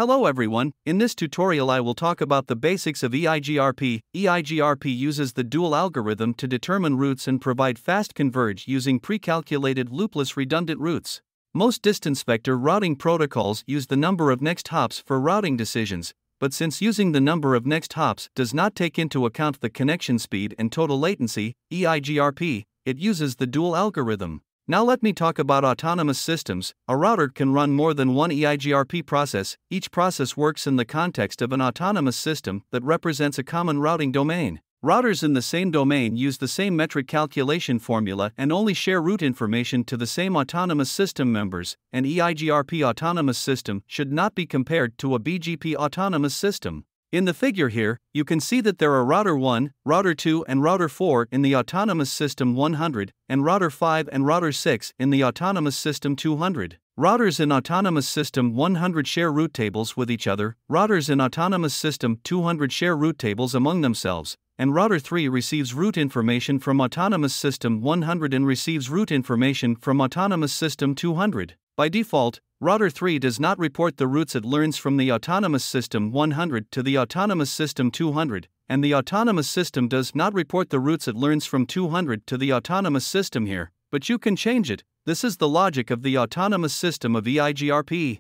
Hello everyone, in this tutorial I will talk about the basics of EIGRP. EIGRP uses the dual algorithm to determine routes and provide fast converge using pre-calculated loopless redundant routes. Most distance vector routing protocols use the number of next hops for routing decisions, but since using the number of next hops does not take into account the connection speed and total latency, EIGRP, it uses the dual algorithm. Now let me talk about autonomous systems. A router can run more than one EIGRP process. Each process works in the context of an autonomous system that represents a common routing domain. Routers in the same domain use the same metric calculation formula and only share route information to the same autonomous system members. An EIGRP autonomous system should not be compared to a BGP autonomous system. In the figure here, you can see that there are router 1, router 2 and router 4 in the autonomous system 100, and router 5 and router 6 in the autonomous system 200. Routers in autonomous system 100 share route tables with each other, routers in autonomous system 200 share route tables among themselves, and router 3 receives route information from autonomous system 100 and receives route information from autonomous system 200. By default, router 3 does not report the routes it learns from the autonomous system 100 to the autonomous system 200, and the autonomous system does not report the routes it learns from 200 to the autonomous system here, but you can change it. This is the logic of the autonomous system of EIGRP.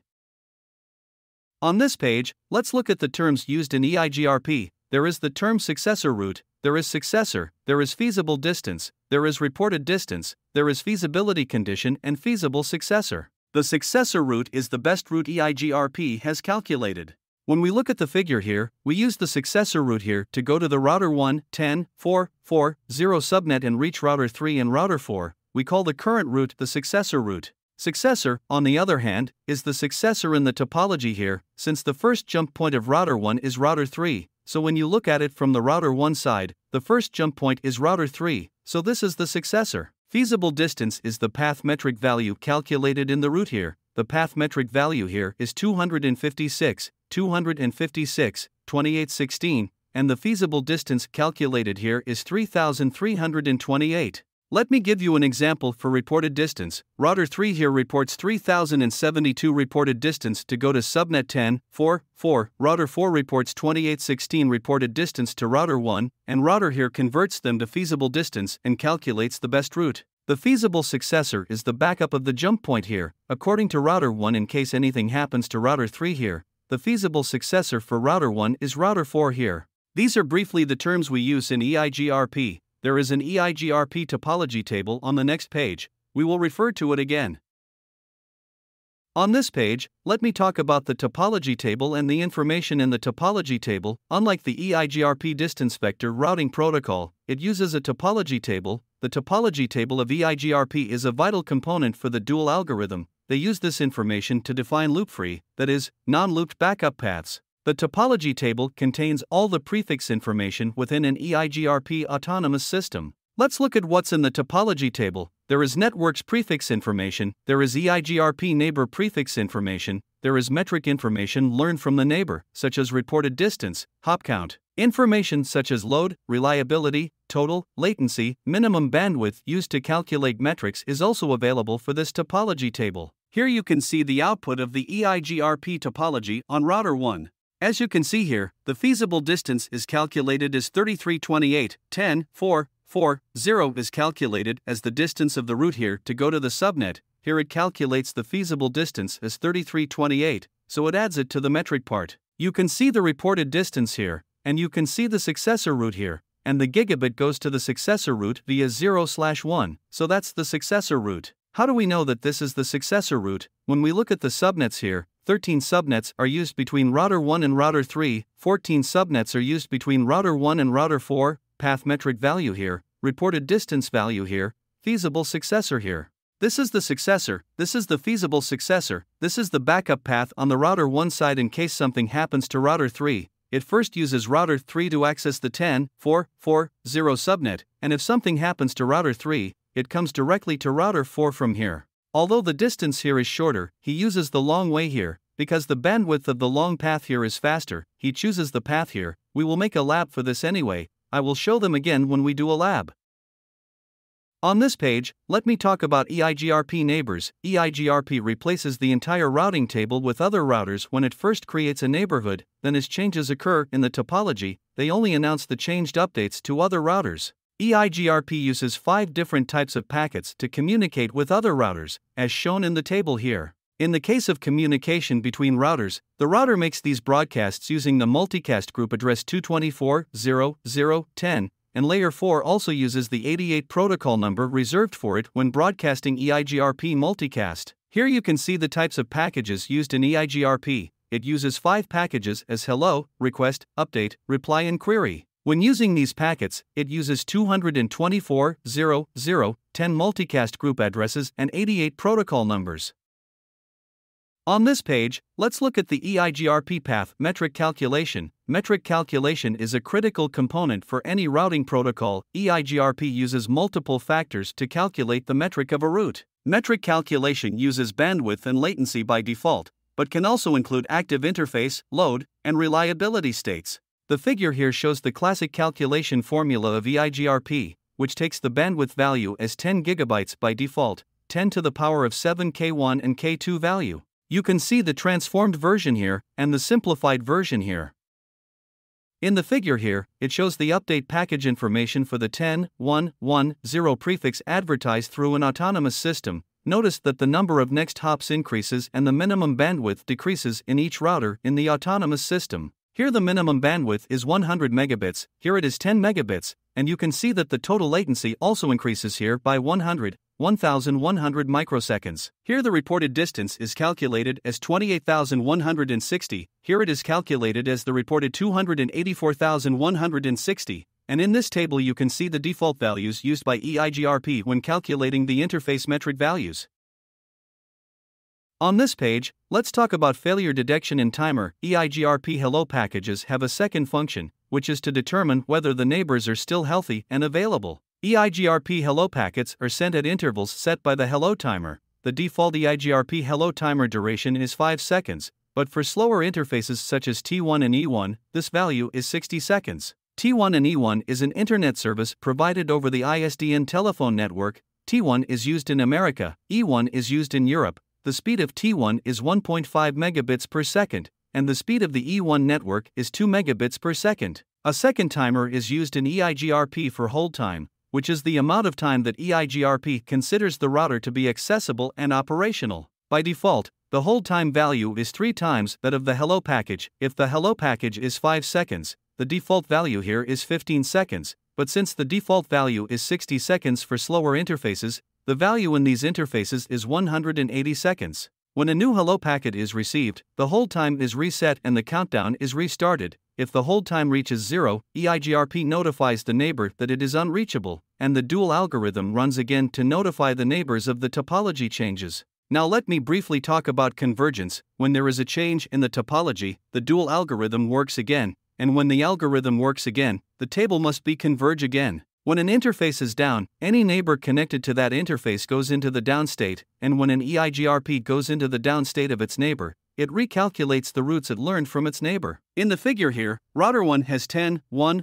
On this page, let's look at the terms used in EIGRP. There is the term successor route, there is successor, there is feasible distance, there is reported distance, there is feasibility condition and feasible successor. The successor route is the best route EIGRP has calculated. When we look at the figure here, we use the successor route here to go to the router 1, 10, 4, 4, 0 subnet and reach router 3 and router 4. We call the current route the successor route. Successor, on the other hand, is the successor in the topology here, since the first jump point of router 1 is router 3. So when you look at it from the router 1 side, the first jump point is router 3, so this is the successor. Feasible distance is the path metric value calculated in the route here. The path metric value here is 256, 2816, and the feasible distance calculated here is 3328. Let me give you an example for reported distance. Router 3 here reports 3072 reported distance to go to subnet 10, 4, 4. Router 4 reports 2816 reported distance to router 1, and router here converts them to feasible distance and calculates the best route. The feasible successor is the backup of the jump point here, according to router 1 in case anything happens to router 3 here. The feasible successor for router 1 is router 4 here. These are briefly the terms we use in EIGRP. There is an EIGRP topology table on the next page. We will refer to it again. On this page, let me talk about the topology table and the information in the topology table. Unlike the EIGRP distance vector routing protocol, it uses a topology table. The topology table of EIGRP is a vital component for the dual algorithm. They use this information to define loop-free, that is, non-looped backup paths. The topology table contains all the prefix information within an EIGRP autonomous system. Let's look at what's in the topology table. There is networks prefix information, there is EIGRP neighbor prefix information, there is metric information learned from the neighbor, such as reported distance, hop count. Information such as load, reliability, total, latency, minimum bandwidth used to calculate metrics is also available for this topology table. Here you can see the output of the EIGRP topology on router 1. As you can see here, the feasible distance is calculated as 3328, 10, 4, 4, 0 is calculated as the distance of the route here to go to the subnet. Here it calculates the feasible distance as 3328, so it adds it to the metric part. You can see the reported distance here, and you can see the successor route here, and the gigabit goes to the successor route via 0/1, so that's the successor route. How do we know that this is the successor route? When we look at the subnets here, 13 subnets are used between router 1 and router 3, 14 subnets are used between router 1 and router 4, path metric value here, reported distance value here, feasible successor here. This is the successor, this is the feasible successor, this is the backup path on the router 1 side in case something happens to router 3. It first uses router 3 to access the 10, 4, 4, 0 subnet, and if something happens to router 3, it comes directly to router 4 from here. Although the distance here is shorter, he uses the long way here. Because the bandwidth of the long path here is faster, he chooses the path here. We will make a lab for this anyway. I will show them again when we do a lab. On this page, let me talk about EIGRP neighbors. EIGRP replaces the entire routing table with other routers when it first creates a neighborhood, then as changes occur in the topology, they only announce the changed updates to other routers. EIGRP uses 5 different types of packets to communicate with other routers, as shown in the table here. In the case of communication between routers, the router makes these broadcasts using the multicast group address 224.0.0.10, and Layer 4 also uses the 88 protocol number reserved for it when broadcasting EIGRP multicast. Here you can see the types of packages used in EIGRP. It uses 5 packages as hello, request, update, reply and query. When using these packets, it uses 224.0.0.10 multicast group addresses and 88 protocol numbers. On this page, let's look at the EIGRP path metric calculation. Metric calculation is a critical component for any routing protocol. EIGRP uses multiple factors to calculate the metric of a route. Metric calculation uses bandwidth and latency by default, but can also include active interface, load, and reliability states. The figure here shows the classic calculation formula of EIGRP, which takes the bandwidth value as 10 GB by default, 10 to the power of 7 K1 and K2 value. You can see the transformed version here and the simplified version here. In the figure here, it shows the update package information for the 10.1.1.0 prefix advertised through an autonomous system. Notice that the number of next hops increases and the minimum bandwidth decreases in each router in the autonomous system. Here the minimum bandwidth is 100 megabits, here it is 10 megabits, and you can see that the total latency also increases here by 1,100 microseconds. Here the reported distance is calculated as 28,160, here it is calculated as the reported 284,160, and in this table you can see the default values used by EIGRP when calculating the interface metric values. On this page, let's talk about failure detection and timer. EIGRP hello packages have a second function, which is to determine whether the neighbors are still healthy and available. EIGRP hello packets are sent at intervals set by the hello timer. The default EIGRP hello timer duration is 5 seconds, but for slower interfaces such as T1 and E1, this value is 60 seconds. T1 and E1 is an internet service provided over the ISDN telephone network. T1 is used in America, E1 is used in Europe. The speed of T1 is 1.5 megabits per second, and the speed of the E1 network is 2 megabits per second. A second timer is used in EIGRP for hold time, which is the amount of time that EIGRP considers the router to be accessible and operational. By default, the hold time value is 3 times that of the hello package. If the hello package is 5 seconds, the default value here is 15 seconds, but since the default value is 60 seconds for slower interfaces, the value in these interfaces is 180 seconds. When a new hello packet is received, the hold time is reset and the countdown is restarted. If the hold time reaches 0, EIGRP notifies the neighbor that it is unreachable, and the dual algorithm runs again to notify the neighbors of the topology changes. Now let me briefly talk about convergence. When there is a change in the topology, the dual algorithm works again, and when the algorithm works again, the table must be converge again. When an interface is down, any neighbor connected to that interface goes into the down state, and when an EIGRP goes into the down state of its neighbor, it recalculates the routes it learned from its neighbor. In the figure here, router 1 has 10.1.1.0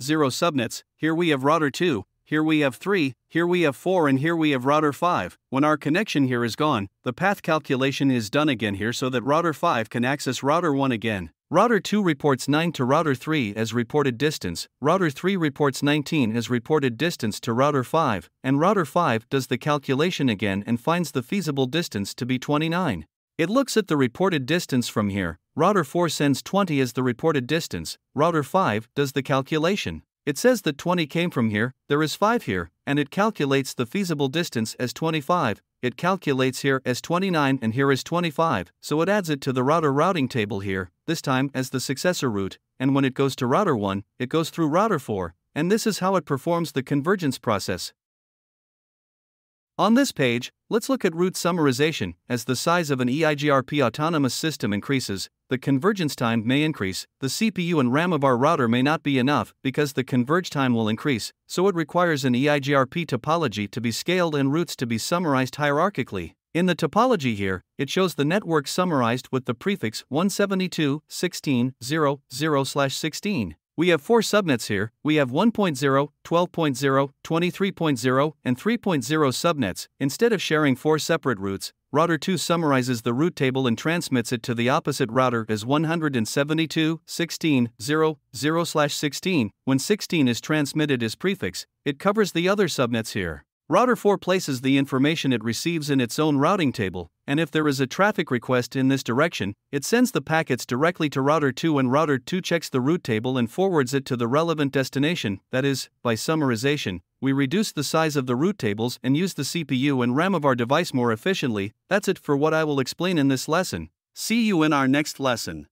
subnets, here we have router 2, here we have 3, here we have 4 and here we have router 5. When our connection here is gone, the path calculation is done again here so that router 5 can access router 1 again. Router 2 reports 9 to router 3 as reported distance, router 3 reports 19 as reported distance to router 5, and router 5 does the calculation again and finds the feasible distance to be 29. It looks at the reported distance from here, router 4 sends 20 as the reported distance, router 5 does the calculation. It says that 20 came from here, there is 5 here, and it calculates the feasible distance as 25, it calculates here as 29 and here is 25, so it adds it to the router routing table here, this time as the successor route, and when it goes to router 1, it goes through router 4, and this is how it performs the convergence process. On this page, let's look at route summarization. As the size of an EIGRP autonomous system increases, the convergence time may increase. The CPU and RAM of our router may not be enough because the converge time will increase, so it requires an EIGRP topology to be scaled and routes to be summarized hierarchically. In the topology here, it shows the network summarized with the prefix 172.16.0.0/16. We have 4 subnets here. We have 1.0, 12.0, 23.0, and 3.0 subnets. Instead of sharing 4 separate routes, router 2 summarizes the route table and transmits it to the opposite router as 172.16.0.0/16. When 16 is transmitted as prefix, it covers the other subnets here. Router 4 places the information it receives in its own routing table, and if there is a traffic request in this direction, it sends the packets directly to router 2 and router 2 checks the route table and forwards it to the relevant destination. That is, by summarization, we reduce the size of the route tables and use the CPU and RAM of our device more efficiently. That's it for what I will explain in this lesson. See you in our next lesson.